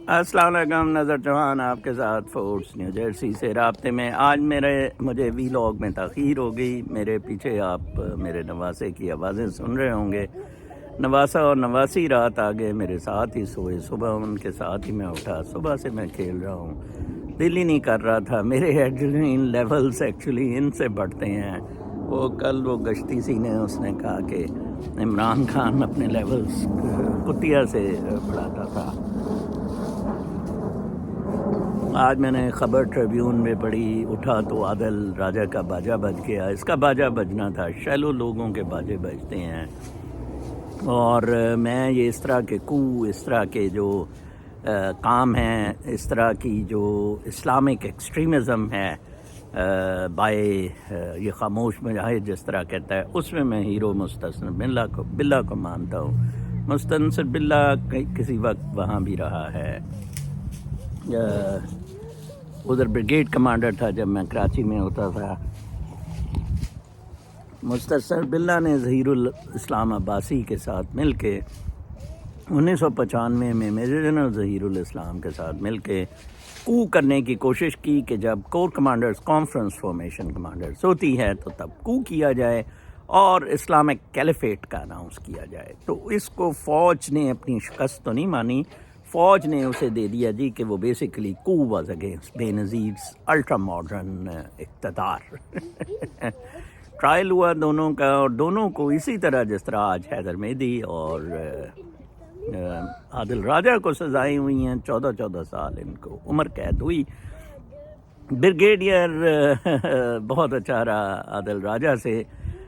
السلام علیکم، نظر چوہان آپ کے ساتھ فورٹس نیو جرسی سے رابطے میں۔ آج مجھے وی لاگ میں تاخیر ہو گئی۔ میرے پیچھے آپ میرے نواسے کی آوازیں سن رہے ہوں گے۔ نواسا اور نواسی رات آگے میرے ساتھ ہی سوئے، صبح ان کے ساتھ ہی میں اٹھا، صبح سے میں کھیل رہا ہوں، دل ہی نہیں کر رہا تھا۔ میرے ایڈرینلین لیولز ایکچولی ان سے بڑھتے ہیں۔ وہ گشتی سی نے اس نے کہا کہ عمران خان اپنے لیولز کتیا سے بڑھاتا تھا۔ آج میں نے خبر ٹریبیون میں پڑھی، اٹھا تو عادل راجہ کا باجا بج گیا۔ اس کا باجا بجنا تھا، شیلو لوگوں کے باجے بجتے ہیں، اور میں یہ اس طرح کے اس طرح کے جو کام ہیں، اس طرح کی جو اسلامک ایکسٹریمزم ہے، یہ خاموش مجاہد جس طرح کہتا ہے، اس میں میں ہیرو مستنصر باللہ کو مانتا ہوں۔ مستنصر باللہ کسی وقت وہاں بھی رہا ہے، ادھر بریگیڈ کمانڈر تھا جب میں کراچی میں ہوتا تھا۔ مستنصر باللہ نے ظہیر الاسلام عباسی کے ساتھ مل کے 1995 میں میجر جنرل ظہیر الاسلام کے ساتھ مل کے کو کرنے کی کوشش کی کہ جب corps commanders conference formation commanders ہوتی ہے تو تب کو کیا جائے اور اسلامک کیلیفیٹ کا اناؤنس کیا جائے۔ تو اس کو فوج نے اپنی شکست تو نہیں مانی، فوج نے اسے دے دیا جی کہ وہ بیسیکلی کو واز اگینسٹ بے نظیر الٹرا ماڈرن اقتدار۔ ٹرائل ہوا دونوں کا، اور دونوں کو اسی طرح جس طرح آج حیدر مہدی اور عادل راجہ کو سزائیں ہوئی ہیں، 14 سال ان کو عمر قید ہوئی۔ بریگیڈیئر بہت اچھا رہا عادل راجہ سے،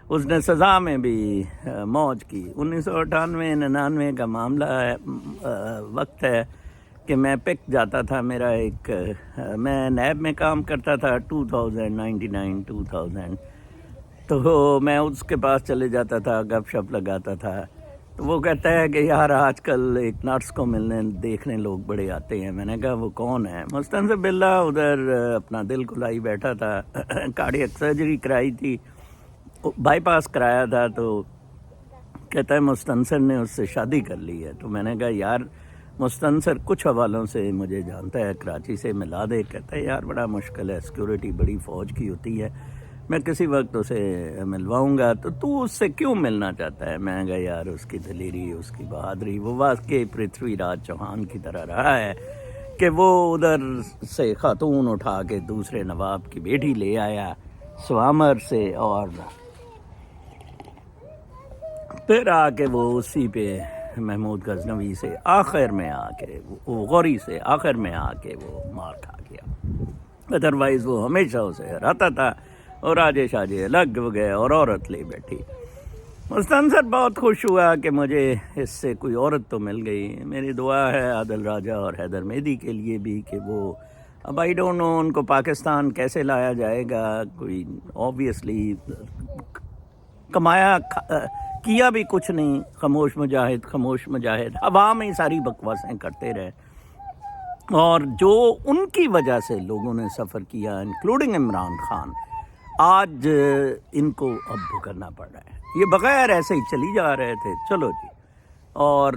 اس نے سزا میں بھی موج کی۔ 1998-99 کا معاملہ ہے، وقت ہے کہ میں پک جاتا تھا، میں نیب میں کام کرتا تھا 99-2000، تو میں اس کے پاس چلے جاتا تھا، گپ شپ لگاتا تھا، تو وہ کہتا ہے کہ یار آج کل ایک نرس کو ملنے دیکھنے لوگ بڑے آتے ہیں۔ میں نے کہا وہ کون ہے؟ مستنصر باللہ ادھر اپنا دل کھلائی بیٹھا تھا، کارڈیک سرجری کرائی تھی، بائی پاس کرایا تھا، تو کہتا ہے مستنصر نے اس سے شادی کر لی ہے۔ تو میں نے کہا یار مستنصر کچھ حوالوں سے مجھے جانتا ہے، کراچی سے ملا دے۔ کہتا ہے یار بڑا مشکل ہے، سیکورٹی بڑی فوج کی ہوتی ہے، میں کسی وقت اسے ملواؤں گا، تو اس سے کیوں ملنا چاہتا ہے؟ میں نے کہا یار اس کی دلیری، اس کی بہادری، وہ واقعی پرتھوی راج چوہان کی طرح رہا ہے کہ وہ ادھر سے خاتون اٹھا کے دوسرے نواب کی بیٹی لے آیا سوامر سے، اور پھر آ کے وہ اسی پہ محمود غزنوی سے آخر میں آ کے غوری سے آخر میں آ کے وہ مار کھا گیا۔ ادروائز وہ ہمیشہ اسے ہراتا تھا، اور آجے شاجے لگ گئے اور عورت لے بیٹھی۔ مستنصر بہت خوش ہوا کہ مجھے اس سے کوئی عورت تو مل گئی۔ میری دعا ہے عادل راجہ اور حیدر مہدی کے لیے بھی کہ وہ، اب آئی ڈونٹ نو ان کو پاکستان کیسے لایا جائے گا، کوئی اوبویسلی کیا بھی کچھ نہیں، خاموش مجاہد عوام میں ساری بکواسیں کرتے رہے، اور جو ان کی وجہ سے لوگوں نے سفر کیا انکلوڈنگ عمران خان، آج ان کو اب بھگتنا پڑ رہا ہے۔ یہ بغیر ایسے ہی چلی جا رہے تھے، چلو جی، اور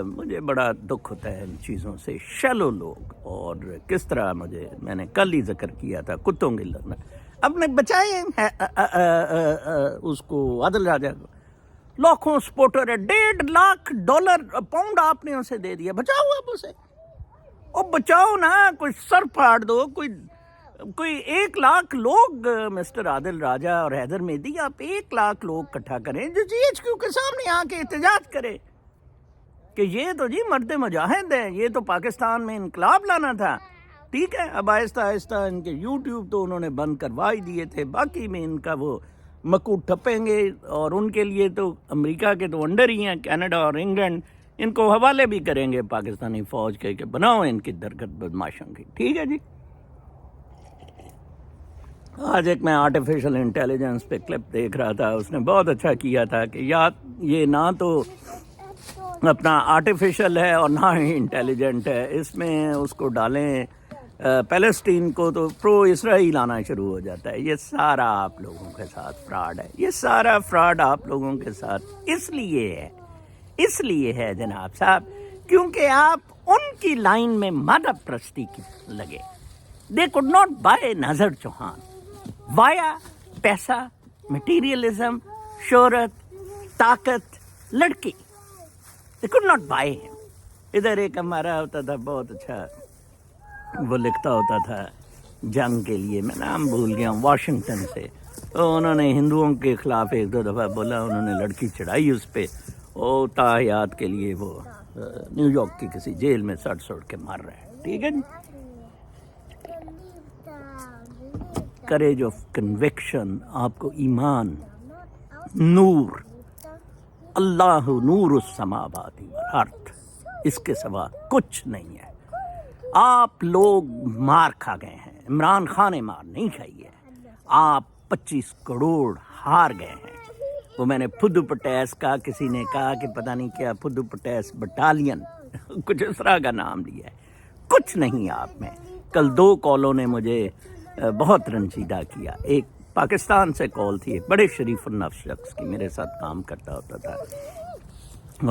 مجھے بڑا دکھ ہوتا ہے ان چیزوں سے۔ شیلو لوگ، اور کس طرح میں نے کل ہی ذکر کیا تھا کتوں کی لڑنا، اب نے بچائے اس کو عادل راجہ کو، لاکھوں سپورٹر ہے، $1.5 پاؤنڈ آپ نے اسے دے دیا، بچاؤ اب اسے، اور بچاؤ نا، کوئی سر پھاڑ دو، کوئی 1 لاکھ لوگ، مسٹر عادل راجہ اور حیدر مہدی، آپ 1 لاکھ لوگ اکٹھا کریں جو GHQ کے سامنے آ کے احتجاج کرے کہ یہ تو جی مرد مجاہد ہیں، یہ تو پاکستان میں انقلاب لانا تھا۔ ٹھیک ہے، اب آہستہ آہستہ ان کے یوٹیوب تو انہوں نے بند کروا ہی دیے تھے، باقی میں ان کا وہ مکو ٹھپیں گے، اور ان کے لیے تو امریکہ کے تو انڈر ہی ہیں، کینیڈا اور انگلینڈ، ان کو حوالے بھی کریں گے پاکستانی فوج کے کہ بناؤ ان کی درگت بدماشوں کی۔ ٹھیک ہے جی۔ آج ایک میں آرٹیفیشل انٹیلیجنس پہ کلپ دیکھ رہا تھا، اس نے بہت اچھا کیا تھا کہ یہ نہ تو اپنا آرٹیفیشل ہے اور نہ ہی انٹیلیجنٹ ہے، اس میں اس کو ڈالیں پیلسٹین کو تو پرو اسرائیل آنا شروع ہو جاتا ہے۔ یہ سارا آپ لوگوں کے ساتھ فراڈ ہے، یہ سارا فراڈ آپ لوگوں کے ساتھ اس لیے ہے جناب صاحب، کیونکہ آپ ان کی لائن میں مادہ پرستی کی لگے. دے could not buy ناظر چوہان وایا پیسہ, مٹیریلزم, شہرت, طاقت, لڑکی. They could not buy him. ادھر ایک ہمارا ہوتا تھا بہت اچھا, وہ لکھتا ہوتا تھا جنگ کے لیے, میں نام بھول گیا ہوں, واشنگٹن سے. تو انہوں نے ہندوؤں کے خلاف ایک دو دفعہ بولا, انہوں نے لڑکی چڑھائی اس پہ, وہ تاحیات کے لیے وہ نیو یارک کی کسی جیل میں سڑ کے مر رہے ہیں. ٹھیک ہے جی. کریج آف کنوکشن, آپ کو ایمان, نور, اللہ نور السماوات والارض, اس کے سوا کچھ نہیں ہے. آپ لوگ مار کھا گئے ہیں, عمران خان نے مار نہیں کھائی ہے. آپ 25 کروڑ ہار گئے ہیں. وہ میں نے پھدو پٹیس کا, کسی نے کہا کہ پتہ نہیں کیا پھدو پٹیس بٹالین کچھ اس طرح کا نام لیا ہے. کچھ نہیں آپ میں. کل 2 کالوں نے مجھے بہت رنجیدہ کیا. ایک پاکستان سے کال تھی, ایک بڑے شریف النفس شخص کی, میرے ساتھ کام کرتا ہوتا تھا,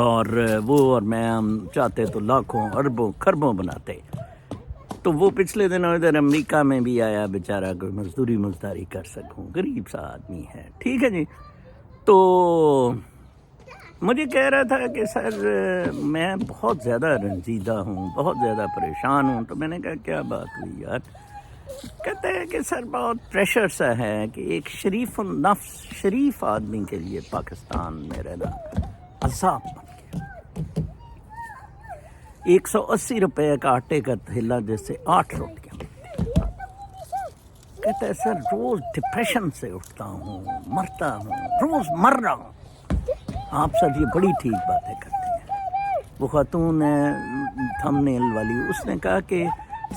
اور وہ اور میں ہم چاہتے تو لاکھوں اربوں کھربوں بناتے. تو وہ پچھلے دنوں ادھر امریکہ میں بھی آیا بیچارہ, کوئی مزدوری مزداری کر سکوں, غریب سا آدمی ہے. ٹھیک ہے جی. تو مجھے کہہ رہا تھا کہ سر میں بہت زیادہ رنجیدہ ہوں, بہت زیادہ پریشان ہوں. تو میں نے کہا کیا بات ہوئی یار؟ کہتے ہیں کہ سر بہت پریشر سا ہے کہ ایک شریف النفس شریف آدمی کے لیے پاکستان میں رہنا عذاب بن گیا. 180 روپے کا آٹے کا تھیلا جیسے 8 روٹیاں. کہتا ہے سر روز ڈپریشن سے اٹھتا ہوں, مرتا ہوں, روز مر رہا ہوں. آپ سر یہ بڑی ٹھیک باتیں کرتے ہیں. وہ خاتون تھم نیل والی, اس نے کہا کہ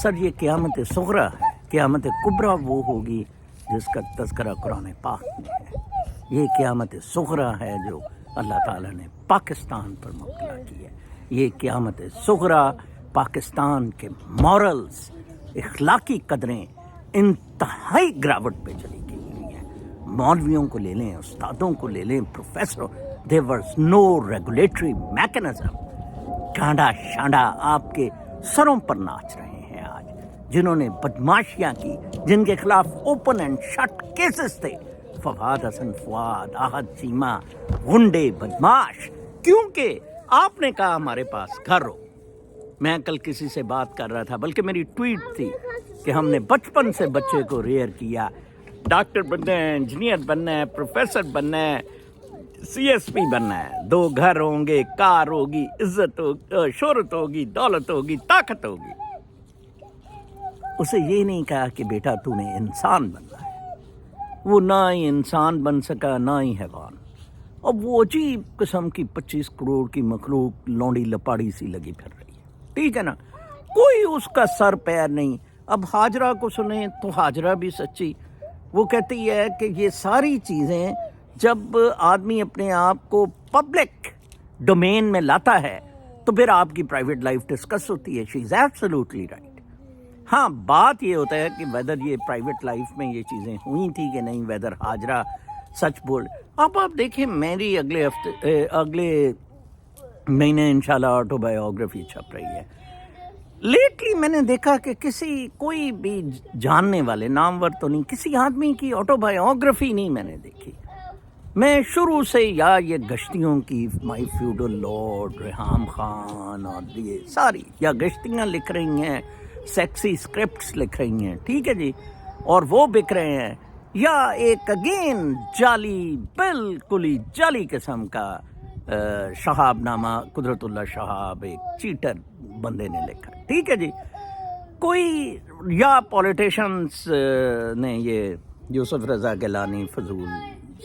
سر یہ قیامت صغریٰ ہے, قیامت کبریٰ وہ ہوگی جس کا تذکرہ قرآن پاک میں ہے. یہ قیامت صغریٰ ہے جو اللہ تعالیٰ نے پاکستان پر مبتلا کی ہے. یہ قیامت صغریٰ پاکستان کے مورلز, اخلاقی قدریں انتہائی گراوٹ پہ چلی گئی ہوئی ہیں. مولویوں کو لے لیں, استادوں کو لے لیں, پروفیسروں, there was no regulatory mechanism. گانڈا شانڈا آپ کے سروں پر ناچ رہے ہیں آج, جنہوں نے بدماشیاں کی, جن کے خلاف اوپن اینڈ شٹ کیسز تھے. فواد حسن فواد, احد چیمہ, غنڈے, بدماش. کیونکہ آپ نے کہا ہمارے پاس گھر ہو. میں کل کسی سے بات کر رہا تھا, بلکہ میری ٹویٹ تھی کہ ہم نے بچپن سے بچے کو ریئر کیا, ڈاکٹر بننا ہے, انجینئر بننا ہے, پروفیسر بننا ہے, CSP بننا ہے. 2 گھر ہوں گے, کار ہوگی, عزت ہوگی, شہرت ہوگی, دولت ہوگی, طاقت ہوگی. اسے یہ نہیں کہا کہ بیٹا تو نے انسان بننا ہے. وہ نہ ہی انسان بن سکا, نہ ہی حیوان. اب وہ عجیب قسم کی 25 کروڑ کی مخلوق لونڈی لپاڑی سی لگی پھر رہی ہے. ٹھیک ہے نا, کوئی اس کا سر پیر نہیں. اب ہاجرہ کو سنیں تو ہاجرہ بھی سچی. وہ کہتی ہے کہ یہ ساری چیزیں جب آدمی اپنے آپ کو پبلک ڈومین میں لاتا ہے تو پھر آپ کی پرائیویٹ لائف ڈسکس ہوتی ہے. شی از ایبسلیوٹلی رائٹ. ہاں, بات یہ ہوتا ہے کہ ویدر یہ پرائیویٹ لائف میں یہ چیزیں ہوئی تھی کہ نہیں, ویدر ہاجرہ سچ بول. آپ دیکھیں میری اگلے مہینے انشاءاللہ آٹو بایوگرافی چھپ رہی ہے. لیٹلی میں نے دیکھا کہ کوئی بھی جاننے والے, نامور تو نہیں, کسی آدمی کی آٹو بایوگرافی نہیں میں نے دیکھی. میں شروع سے یا یہ گشتیوں کی, مائی فیوڈل لارڈ, ریحام خان, اور یہ ساری یا گشتیاں لکھ رہی ہیں, سیکسی اسکرپٹس لکھ رہی ہیں. ٹھیک ہے جی, اور وہ بک رہے ہیں, یا ایک اگین جعلی, بالکل ہی جعلی قسم کا شہاب نامہ, قدرت اللہ شہاب, ایک چیٹر بندے نے لکھا. ٹھیک ہے جی. کوئی یا پولیٹیشنز نے یہ یوسف رضا گیلانی فضول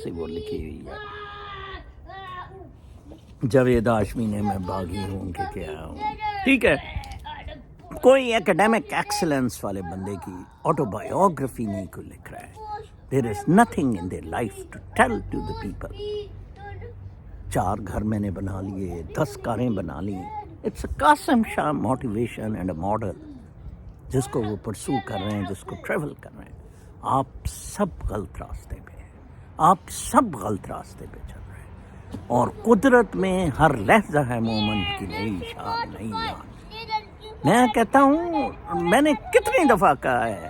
سے وہ لکھی ہوئی ہے, جاوید ہاشمی نے میں باغی ہوں کہ کیا ہوں. ٹھیک ہے, کوئی ایکڈیمک ایکسلنس والے بندے کی آٹو بایوگرافی نہیں کوئی لکھ رہا ہے. There is nothing in their life to tell to the people. 4 گھر میں نے بنا لیے, 10 کاریں بنا لی. It's a Qasim Shah motivation and a model جس کو وہ پرسو کر رہے ہیں, جس کو ٹریول کر رہے ہیں. آپ سب غلط راستے پہ ہیں, آپ سب غلط راستے پہ چل رہے ہیں. اور قدرت میں ہر لحظہ ہے مومن کی نئی شان, نئی یاد. میں کہتا ہوں میں نے کتنی دفعہ کہا ہے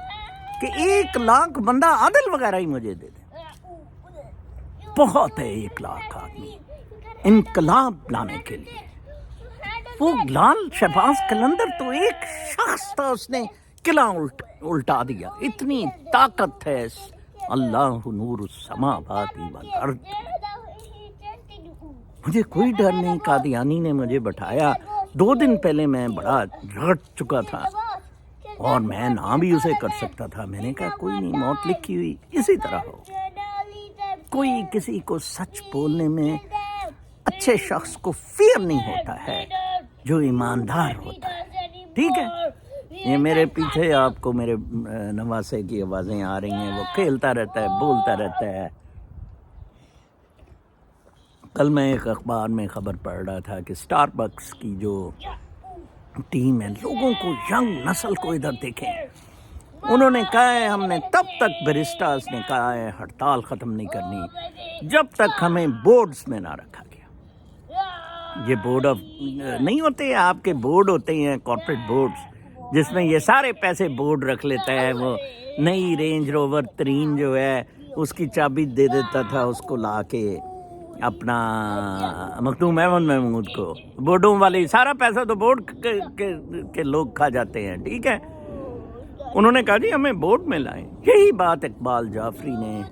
کہ 1 لاکھ بندہ عادل وغیرہ ہی مجھے دے دے، بہت ہے 1 لاکھ آدمی انقلاب لانے کے لیے۔ وہ لال شہباز قلندر تو ایک شخص تھا، اس نے قلعہ الٹا دیا، اتنی طاقت ہے اللہ نور السماوات والارض۔ مجھے کوئی ڈر نہیں، قادیانی نے مجھے بٹھایا 2 دن پہلے، میں بڑا رٹ چکا تھا اور میں نہ بھی اسے کر سکتا تھا۔ میں نے کہا کوئی نہیں، موت لکھی ہوئی اسی طرح ہو۔ کوئی کسی کو سچ بولنے میں اچھے شخص کو فیئر نہیں ہوتا ہے جو ایماندار ہوتا ہے، ٹھیک ہے؟ یہ میرے پیچھے آپ کو میرے نواسے کی آوازیں آ رہی ہیں، وہ کھیلتا رہتا ہے، بولتا رہتا ہے۔ کل میں ایک اخبار میں خبر پڑھ رہا تھا کہ اسٹار بکس کی جو ٹیم ہے، لوگوں کو، ینگ نسل کو ادھر دیکھیں، انہوں نے کہا ہے ہم نے تب تک بیرسٹاز نے کہا ہے ہڑتال ختم نہیں کرنی جب تک ہمیں بورڈز میں نہ رکھا گیا۔ یہ بورڈ آف نہیں ہوتے، آپ کے بورڈ ہوتے ہیں کارپوریٹ بورڈز، جس میں یہ سارے پیسے بورڈ رکھ لیتا ہے۔ وہ نئی رینج روور ترین جو ہے اس کی چابی دے دیتا تھا اس کو لا کے اپنا مخدوم احمد محمود کو، بورڈوں والی، سارا پیسہ تو بورڈ کے لوگ کھا جاتے ہیں، ٹھیک ہے؟ انہوں نے کہا جی ہمیں بورڈ میں لائیں۔ یہی بات اقبال جعفری نے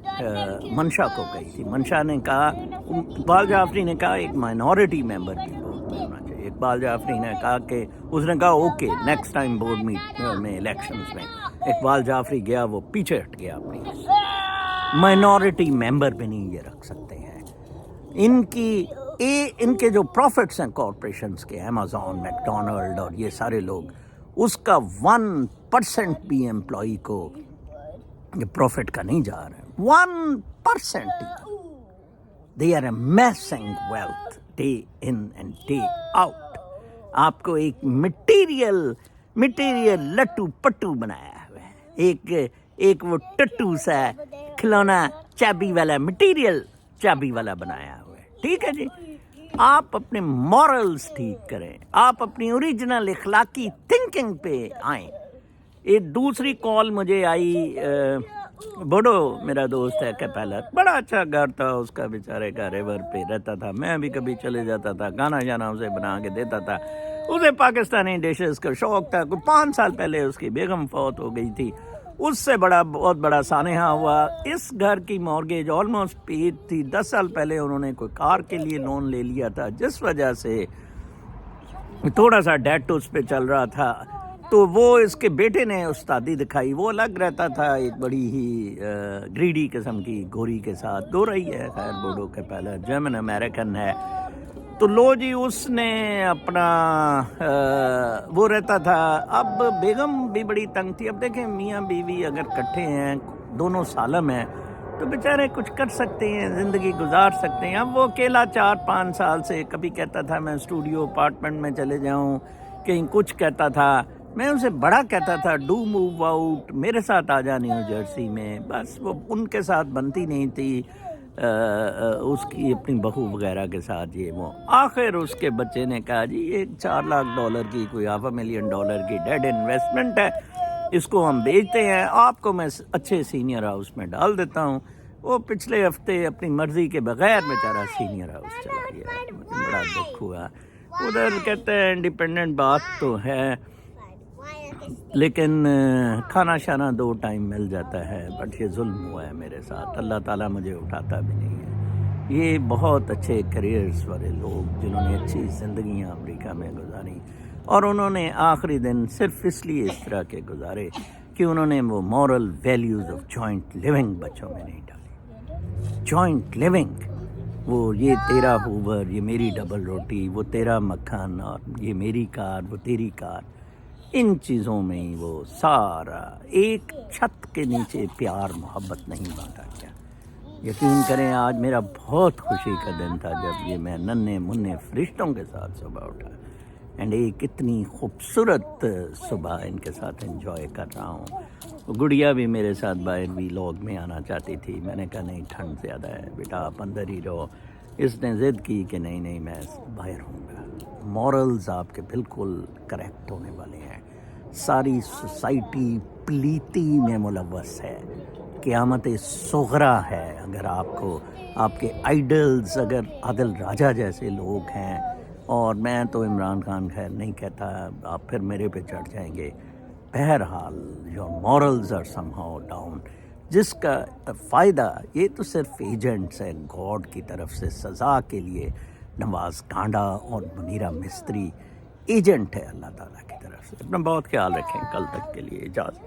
منشا کو کہی تھی۔ منشا نے کہا، اقبال جعفری نے کہا ایک مائنورٹی ممبر بھی بورڈ میں ہونا چاہیے۔ اقبال جعفری نے کہا کہ اس نے کہا اوکے نیکسٹ ٹائم بورڈ میں الیکشنز میں۔ اقبال جعفری گیا، وہ پیچھے ہٹ گیا اپنی، مائنورٹی ممبر بھی نہیں یہ رکھ سکتے ہیں۔ ان کے جو پروفٹس ہیں کارپوریشنز کے، ایمیزون، میک ڈونلڈ اور یہ سارے لوگ، اس کا 1% بھی امپلائی کو یہ پروفٹ کا نہیں جا رہا ہے، 1%۔ They are amassing wealth day in and day out۔ آپ کو ایک مٹیریل لٹو پٹو بنایا ہوا ہے، ایک وہ ٹٹو سا کھلونا چابی والا، مٹیریل چابی والا بنایا ہوا ہے، ٹھیک ہے جی؟ آپ اپنے مورلز ٹھیک کریں، آپ اپنی اوریجنل اخلاقی تھنکنگ پہ آئیں۔ ایک دوسری کال مجھے آئی، بوڈو میرا دوست ہے کیپیلر، بڑا اچھا گھر تھا اس کا، بیچارے کا ریور پہ رہتا تھا، میں بھی کبھی چلے جاتا تھا، گانا جانا اسے بنا کے دیتا تھا۔ اسے پاکستانی ڈشز کا شوق تھا، کوئی 5 سال پہلے اس کی بیگم فوت ہو گئی تھی، اس سے بہت بڑا سانحہ ہوا۔ اس گھر کی مورگیج آلموسٹ پیڈ تھی، 10 سال پہلے انہوں نے کوئی کار کے لیے لون لے لیا تھا، جس وجہ سے تھوڑا سا ڈیٹ اس پہ چل رہا تھا۔ تو وہ اس کے بیٹے نے استادی دکھائی، وہ الگ رہتا تھا ایک بڑی ہی گریڈی قسم کی گوری کے ساتھ، گورا ہے خیر، بوڈو کے پہلے جرمن امریکن ہے۔ تو لو جی اس نے اپنا وہ رہتا تھا، اب بیگم بھی بڑی تنگ تھی۔ اب دیکھیں میاں بیوی اگر کٹھے ہیں، دونوں سالم ہیں، تو بیچارے کچھ کر سکتے ہیں، زندگی گزار سکتے ہیں۔ اب وہ اکیلا 4-5 سال سے کبھی کہتا تھا میں اسٹوڈیو اپارٹمنٹ میں چلے جاؤں، کہیں کچھ کہتا تا، میں اسے بڑا کہتا تھا ڈو موو آؤٹ، میرے ساتھ آ جا نیو جرسی میں، بس وہ ان کے ساتھ بنتی نہیں تھی، اس کی اپنی بہو وغیرہ کے ساتھ یہ وہ۔ آخر اس کے بچے نے کہا جی یہ $4 لاکھ کی، کوئی $500,000 کی ڈیڈ انویسٹمنٹ ہے، اس کو ہم بیچتے ہیں، آپ کو میں اچھے سینئر ہاؤس میں ڈال دیتا ہوں۔ وہ پچھلے ہفتے اپنی مرضی کے بغیر بیچارہ سینئر ہاؤس چلا گیا، بڑا دکھ ہوا۔ ادھر کہتے ہیں انڈیپینڈنٹ بات تو ہے، لیکن کھانا شانا 2 ٹائم مل جاتا ہے، بٹ یہ ظلم ہوا ہے میرے ساتھ، اللہ تعالیٰ مجھے اٹھاتا بھی نہیں ہے۔ یہ بہت اچھے کریئرز والے لوگ جنہوں نے اچھی زندگیاں امریکہ میں گزاری، اور انہوں نے آخری دن صرف اس لیے اس طرح کے گزارے کہ انہوں نے وہ moral values of joint living بچوں میں نہیں ڈالی۔ جوائنٹ لیونگ، وہ یہ تیرا ہوور، یہ میری ڈبل روٹی، وہ تیرا مکھن، اور یہ میری کار، وہ تیری کار، ان چیزوں میں ہی وہ سارا ایک چھت کے نیچے پیار محبت نہیں بانٹا گیا۔ یقین کریں آج میرا بہت خوشی کا دن تھا جب یہ میں ننھے منھے فرشتوں کے ساتھ صبح اٹھا، اینڈ ایک اتنی خوبصورت صبح ان کے ساتھ انجوائے کر رہا ہوں۔ گڑیا بھی میرے ساتھ باہر بھی لوگ میں آنا چاہتی تھی، میں نے کہا نہیں ٹھنڈ زیادہ ہے بیٹا آپ اندر ہی رہو، اس نے ضد کی کہ نہیں میں باہر ہوں گا. مورلز آپ کے بالکل کریکٹ ہونے والے ہیں. ساری سوسائٹی پلیتی میں ملوث ہے. قیامت صغریٰ ہے اگر آپ کو آپ کے آئیڈلز اگر عادل راجہ جیسے لوگ ہیں. اور میں تو عمران خان خیر نہیں کہتا، آپ پھر میرے پہ چڑھ جائیں گے. بہرحال your morals are somehow down. جس کا فائدہ یہ تو صرف ایجنٹس ہے گاڈ کی طرف سے سزا کے لیے. نواز ٹانڈا اور منیرہ مستری ایجنٹ ہے اللہ تعالیٰ کی طرف سے. اپنا بہت خیال رکھیں. کل تک کے لیے اجازت.